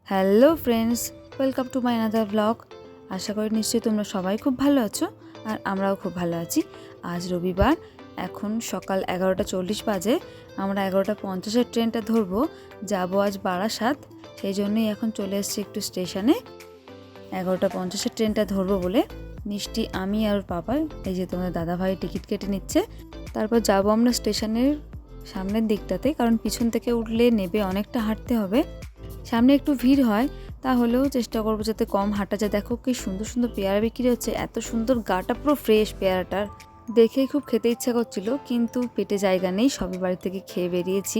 Hello friends, welcome to my another blog. আশা করি নিশ্চয়ই তোমরা সবাই খুব ভালো আছো আর আমরাও খুব ভালো আছি। আজ রবিবার, এখন সকাল 11:40 বাজে। আমরা 11:50-এর ট্রেনটা ধরবো, যাবো আজ বারাসাত। সেই জন্যই এখন চলে এসেছি একটু স্টেশনে। 11:50-এর ট্রেনটা ধরবো বলে মিষ্টি, আমি আর পাপা, এই যে তোমাদের দাদাভাই টিকিট কেটে নিচ্ছে। তারপর যাবো আমরা স্টেশনের সামনের দিকটাতে, কারণ পিছন থেকে উঠলে নেবে অনেকটা হাঁটতে হবে। সামনে একটু ভিড় হয়, তাহলেও চেষ্টা করবো যাতে কম হাঁটা যায়। দেখো কি সুন্দর সুন্দর পেয়ারা বিক্রি হচ্ছে, এত সুন্দর, গাটা পুরো ফ্রেশ পেয়ারাটার। দেখেই খুব খেতে ইচ্ছা করছিল, কিন্তু পেটে জায়গা নেই, সবই বাড়ি থেকে খেয়ে বেরিয়েছি।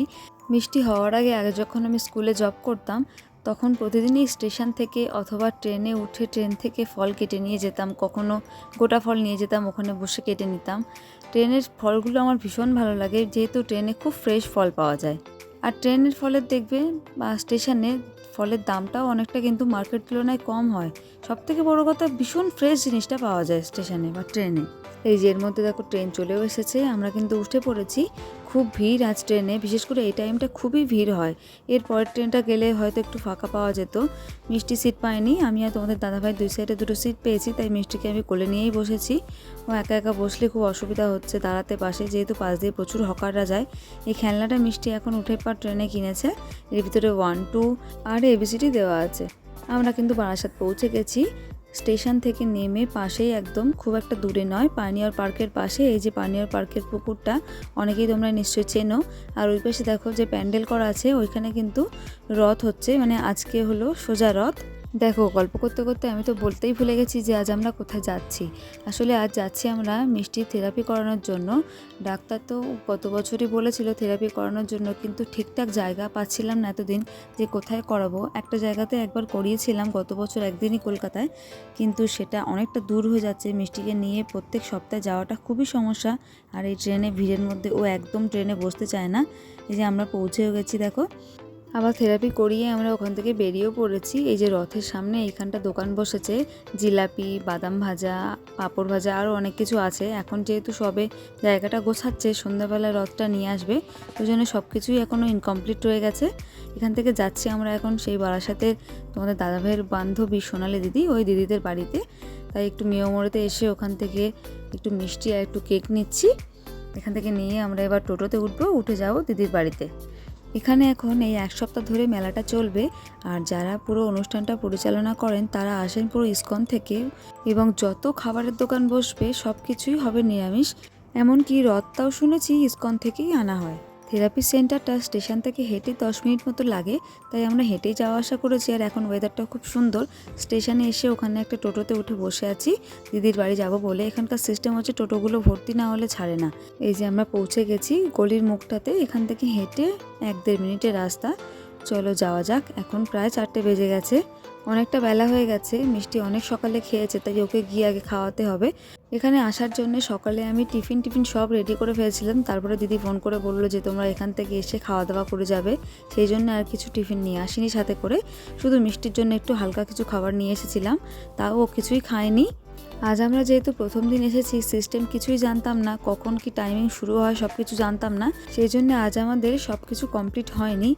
মিষ্টি হওয়ার আগে যখন আমি স্কুলে জব করতাম, তখন প্রতিদিনই স্টেশন থেকে অথবা ট্রেনে উঠে ট্রেন থেকে ফল কেটে নিয়ে যেতাম। কখনো গোটা ফল নিয়ে যেতাম, ওখানে বসে কেটে নিতাম। ট্রেনের ফলগুলো আমার ভীষণ ভালো লাগে, যেহেতু ট্রেনে খুব ফ্রেশ ফল পাওয়া যায়। আর ট্রেনের ফলের দেখবে বা স্টেশনে ফলের দামটাও অনেকটা কিন্তু মার্কেট তুলনায় কম হয়। সবথেকে বড় কথা, ভীষণ ফ্রেশ জিনিসটা পাওয়া যায় স্টেশনে বা ট্রেনে। এই যে এর মধ্যে দেখো ট্রেন চলেও এসেছে, আমরা কিন্তু উঠে পড়েছি। খুব ভিড় আজ ট্রেনে, বিশেষ করে এই টাইমটা খুবই ভিড় হয়। এর পরের ট্রেনটা গেলে হয়তো একটু ফাঁকা পাওয়া যেত। মিষ্টি সিট পায়নি, আমি আর তোমাদের দাদাভাই দুই সাইডে দুটো সিট পেয়েছি, তাই মিষ্টিকে আমি কোলে নিয়েই বসেছি। ও একা একা বসলে খুব অসুবিধা হচ্ছে দাঁড়াতে পাশে, যেহেতু পাশ দিয়ে প্রচুর হকাররা যায়। এই খেলনাটা মিষ্টি এখন উঠে পর ট্রেনে কিনেছে। এর ভিতরে 1, 2 আর এবিসিডি দেওয়া আছে। আমরা কিন্তু বারাসাত পৌঁছে গেছি। স্টেশন থেকে নেমে পাশেই, একদম খুব একটা দূরে নয়, পানিয়ার পার্কের পাশে। এই যে পানিয়ার পার্কের পুকুরটা অনেকেই তোমরা নিশ্চয়ই চেনো। আর ওই পাশে দেখো যে প্যান্ডেল করা আছে, ওইখানে কিন্তু রথ হচ্ছে, মানে আজকে হলো সোজা রথ। দেখো, গল্প করতে করতে আমি তো বলতেই ভুলে গেছি যে আজ আমরা কোথায় যাচ্ছি। আসলে আজ যাচ্ছি আমরা মিষ্টির থেরাপি করানোর জন্য। ডাক্তার তো গত বছরই বলেছিল থেরাপি করানোর জন্য, কিন্তু ঠিকঠাক জায়গা পাচ্ছিলাম না এতদিন যে কোথায় করাবো। একটা জায়গাতে একবার করিয়েছিলাম গত বছর একদিনই, কলকাতায়, কিন্তু সেটা অনেকটা দূর হয়ে যাচ্ছে। মিষ্টিকে নিয়ে প্রত্যেক সপ্তাহে যাওয়াটা খুবই সমস্যা। আর এই ট্রেনে ভিড়ের মধ্যে ও একদম ট্রেনে বসতে চায় না। এই যে আমরা পৌঁছেও গেছি দেখো। আবার থেরাপি করিয়ে আমরা ওখান থেকে বেরিয়েও পড়েছি। এই যে রথের সামনে এইখানটা দোকান বসেছে, জিলাপি, বাদাম ভাজা, পাঁপড় ভাজা, আরও অনেক কিছু আছে। এখন যেহেতু সবে জায়গাটা গোছাচ্ছে, সন্ধ্যাবেলা রথটা নিয়ে আসবে, ওই জন্য সব কিছুই এখনও ইনকমপ্লিট রয়ে গেছে। এখান থেকে যাচ্ছি আমরা এখন সেই বারাসাতের তোমাদের দাদাভাইয়ের বান্ধবী সোনালি দিদি, ওই দিদিদের বাড়িতে। তাই একটু মেয়মোড়েতে এসে ওখান থেকে একটু মিষ্টি আর একটু কেক নিচ্ছি। এখান থেকে নিয়ে আমরা এবার টোটোতে উঠবো, উঠে যাবো দিদির বাড়িতে। এখানে এখন এই 1 সপ্তাহ ধরে মেলাটা চলবে। আর যারা পুরো অনুষ্ঠানটা পরিচালনা করেন তারা আসেন পুরো ইসকন থেকে, এবং যত খাবারের দোকান বসবে সব কিছুই হবে নিরামিষ। এমনকি রথটাও শুনেছি ইসকন থেকেই আনা হয়। থেরাপি সেন্টারটা স্টেশন থেকে হেঁটে 10 মিনিট মতো লাগে, তাই আমরা হেঁটেই যাওয়া আসা করেছি। আর এখন ওয়েদারটাও খুব সুন্দর। স্টেশনে এসে ওখানে একটা টোটোতে উঠে বসে আছি দিদির বাড়ি যাব বলে। এখানকার সিস্টেম হচ্ছে টোটোগুলো ভর্তি না হলে ছাড়ে না। এই যে আমরা পৌঁছে গেছি গলির মুখটাতে, এখান থেকে হেঁটে 1-1.5 মিনিটের রাস্তা। চলো যাওয়া যাক। এখন প্রায় 4টে বেজে গেছে, অনেকটা বেলা হয়ে গেছে। মিষ্টি অনেক সকালে খেয়েছে, তাই ওকে গিয়ে আগে খাওয়াতে হবে। এখানে আসার জন্য সকালে আমি টিফিন সব রেডি করে ফেলেছিলাম। তারপরে দিদি ফোন করে বললো যে তোমরা এখান থেকে এসে খাওয়া দাওয়া করে যাবে। সেই জন্য আর কিছু টিফিন নিয়ে আসিনি সাথে করে, শুধু মিষ্টির জন্য একটু হালকা কিছু খাবার নিয়ে এসেছিলাম, তাও ও কিছুই খায়নি। আজ আমরা যেহেতু প্রথম দিন এসেছি, সিস্টেম কিছুই জানতাম না, কখন কি টাইমিং শুরু হয় সব কিছু জানতাম না। সেই জন্য আজ আমাদের সব কিছু কমপ্লিট হয়নি।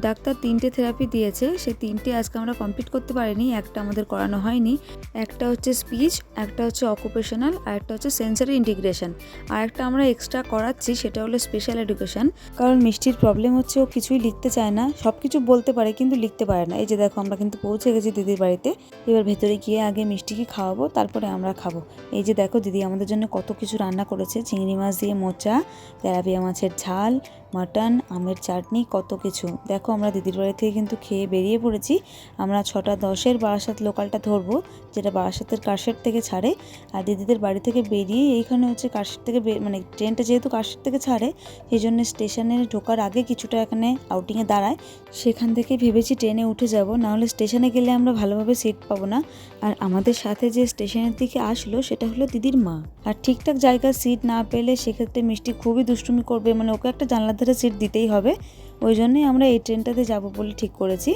ডাক্তার 3টে থেরাপি দিয়েছে, সেই 3টে আজকে আমরা কমপ্লিট করতে পারিনি। একটা আমাদের করানো হয়নি, একটা হচ্ছে স্পিচ, একটা হচ্ছে অকুপেশনাল, আর একটা হচ্ছে সেন্সারি ইন্টিগ্রেশন। আর একটা আমরা এক্সট্রা করাচ্ছি, সেটা হলো স্পেশাল এডুকেশন। কারণ মিষ্টির প্রবলেম হচ্ছে ও কিছুই লিখতে চায় না, সব কিছু বলতে পারে কিন্তু লিখতে পারে না। এই যে দেখো আমরা কিন্তু পৌঁছে গেছি দিদির বাড়িতে। এবার ভেতরে গিয়ে আগে মিষ্টিকে খাওয়াবো, তারপরে আমরা খাবো। এই যে দেখো দিদি আমাদের জন্য কত কিছু রান্না করেছে, চিংড়ি মাছ দিয়ে মোচা, তেলাপিয়া মাছের ঝাল, মাটন, আমের চাটনি, কত কিছু। দেখো আমরা দিদির বাড়ি থেকে কিন্তু খেয়ে বেরিয়ে পড়েছি। আমরা 6:10-এর বারাসাত লোকালটা ধরবো, যেটা বারাসাতের কারশেড থেকে ছাড়ে। আর দিদিদের বাড়ি থেকে বেরিয়ে এইখানে হচ্ছে কারশেড থেকে মানে ট্রেনটা যেহেতু কারশেড থেকে ছাড়ে, সেই জন্য স্টেশনে ঢোকার আগে কিছুটা এখানে আউটিংয়ে দাঁড়ায়। সেখান থেকে ভেবেছি ট্রেনে উঠে যাব, নাহলে স্টেশনে গেলে আমরা ভালোভাবে সিট পাবো না। আর আমাদের সাথে যে স্টেশনের দিকে আসলো সেটা হলো দিদির মা। আর ঠিকঠাক জায়গায় সিট না পেলে সেক্ষেত্রে মিষ্টি খুবই দুষ্টুমি করবে, মানে ওকে একটা জানলার ধারে সিট দিতেই হবে। ওই জন্যই আমরা এই ট্রেনটাতে যাব বলে ঠিক করেছি।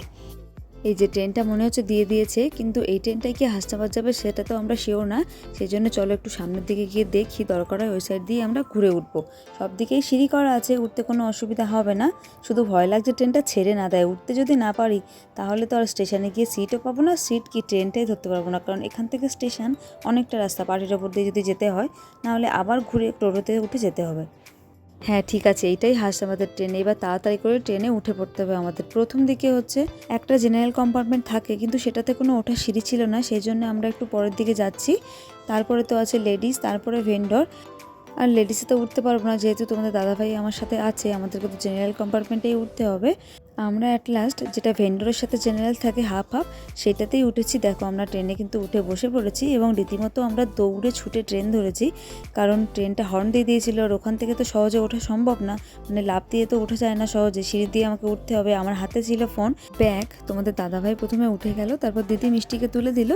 এই যে ট্রেনটা মনে হচ্ছে দিয়ে দিয়েছে, কিন্তু এই ট্রেনটায় কি হাসনাবাদ যাবে সেটা তো আমরা শিওর না। সেই জন্য চলো একটু সামনের দিকে গিয়ে দেখি, দরকার হয় ওই সাইড দিয়ে আমরা ঘুরে উঠবো। সব দিকেই সিঁড়ি করা আছে, উঠতে কোনো অসুবিধা হবে না। শুধু ভয় লাগছে ট্রেনটা ছেড়ে না দেয়। উঠতে যদি না পারি তাহলে তো আর স্টেশনে গিয়ে সিটও পাবো না, সিট কি ট্রেনটাই ধরতে পারবো না, কারণ এখান থেকে স্টেশন অনেকটা রাস্তা, পাটির ওপর দিয়ে যদি যেতে হয় নাহলে আবার ঘুরে টোটোতে উঠে যেতে হবে। হ্যাঁ ঠিক আছে, এইটাই হাসনাবাদের ট্রেন। এবার তাড়াতাড়ি করে ট্রেনে উঠে পড়তে হবে আমাদের। প্রথম দিকে হচ্ছে একটা জেনারেল কম্পার্টমেন্ট থাকে, কিন্তু সেটাতে কোনো ওঠার সিঁড়ি ছিল না, সেই জন্য আমরা একটু পরের দিকে যাচ্ছি। তারপরে তো আছে লেডিস, তারপরে ভেন্ডর। আর লেডিসে তো উঠতে পারবো না, যেহেতু তোমাদের দাদাভাই আমার সাথে আছে, আমাদেরকে তো জেনারেল কম্পার্টমেন্টেই উঠতে হবে। আমরা অ্যাট লাস্ট যেটা ভেন্ডরের সাথে জেনারেল থাকে হাফ হাফ, সেটাতেই উঠেছি। দেখো আমরা ট্রেনে কিন্তু উঠে বসে পড়েছি এবং রীতিমতো আমরা দৌড়ে ছুটে ট্রেন ধরেছি, কারণ ট্রেনটা হর্ন দিয়ে দিয়েছিল। আর ওখান থেকে তো সহজে ওঠা সম্ভব না, মানে লাফ দিয়ে তো ওঠা যায় না সহজে, সিঁড়ি দিয়ে আমাকে উঠতে হবে। আমার হাতে ছিল ফোন, ব্যাগ। তোমাদের দাদাভাই প্রথমে উঠে গেল, তারপর দিদি মিষ্টিকে তুলে দিল।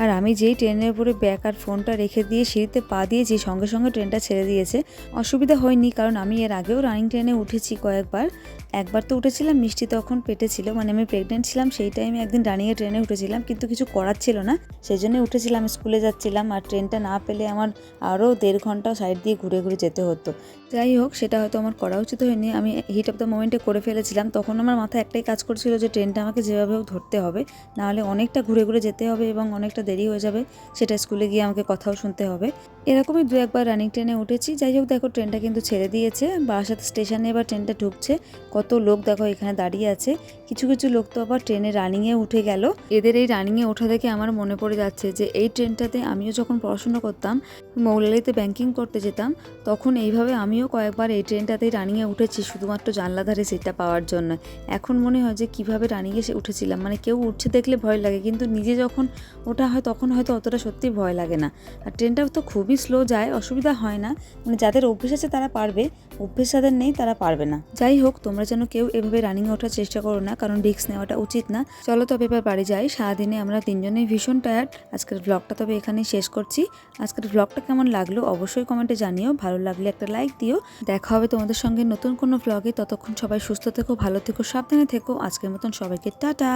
আর আমি যেই ট্রেনের উপরে ব্যাগ আর ফোনটা রেখে দিয়ে সিঁড়িতে পা দিয়েছি, সঙ্গে সঙ্গে ট্রেনটা ছেড়ে দিয়েছে। অসুবিধা হয়নি, কারণ আমি এর আগেও রানিং ট্রেনে উঠেছি কয়েকবার। একবার তো উঠেছিলাম, মিষ্টি তখন পেটে ছিল, মানে আমি প্রেগনেন্ট ছিলাম সেই টাইমে একদিন রানিংয়ে ট্রেনে উঠেছিলাম, কিন্তু কিছু করার ছিল না, সেই জন্য উঠেছিলাম। স্কুলে যাচ্ছিলাম আর ট্রেনটা না পেলে আমার আরও 1.5 ঘন্টা সাইড দিয়ে ঘুরে ঘুরে যেতে হতো। যাই হোক, সেটা হয়তো আমার করা উচিত হয়নি, আমি হিট অফ দ্য মোমেন্টে করে ফেলেছিলাম। তখন আমার মাথায় একটাই কাজ করছিল যে ট্রেনটা আমাকে যেভাবে হোক ধরতে হবে, নাহলে অনেকটা ঘুরে ঘুরে যেতে হবে এবং অনেকটা দেরি হয়ে যাবে, সেটা স্কুলে গিয়ে আমাকে কথাও শুনতে হবে। এরকমই 2-1 বার রানিং ট্রেনে উঠেছি। যাই হোক, দেখো ট্রেনটা কিন্তু ছেড়ে দিয়েছে, বারাসাত স্টেশনে এবার ট্রেনটা ঢুকছে। কত লোক দেখো এখানে দাঁড়িয়ে আছে। কিছু কিছু লোক তো আবার ট্রেনে রানিংয়ে উঠে গেল। এদের এই রানিংয়ে ওঠা দেখে আমার মনে পড়ে যাচ্ছে যে এই ট্রেনটাতে আমিও যখন পড়াশোনা করতাম, মৌলালিতে ব্যাংকিং করতে যেতাম, তখন এইভাবে আমিও কয়েকবার এই ট্রেনটাতেই রানিংয়ে উঠেছি, শুধুমাত্র জানলা ধারে সিটটা পাওয়ার জন্য। এখন মনে হয় যে কীভাবে রানিংয়ে উঠেছিলাম, মানে কেউ উঠছে দেখলে ভয় লাগে, কিন্তু নিজে যখন ওঠা হয় তখন হয়তো অতটা সত্যি ভয় লাগে না। আর ট্রেনটাও তো খুবই স্লো যায়, অসুবিধা হয় না, মানে যাদের অভ্যেস আছে তারা পারবে, অভ্যেস যাদের নেই তারা পারবে না। যাই হোক, তোমরা যেন কেউ এভাবে রানিংয়ে ওঠার চেষ্টা করো না, কারণ রিস্ক নেওয়াটা উচিত না। চলো তবে এবার বাড়ি যাই। সারাদিনে আমরা 3জনেই ভীষণ টায়ার্ড। আজকের ব্লগটা তবে এখানেই শেষ করছি। আজকের ব্লগটা কেমন লাগলো অবশ্যই কমেন্টে জানিও, ভালো লাগলে একটা লাইক দিও। দেখা হবে তোমাদের সঙ্গে নতুন কোনো ব্লগে। ততক্ষণ সবাই সুস্থ থেকো, ভালো থেকো, সাবধানে থেকো। আজকের মতন সবাইকে টাটা।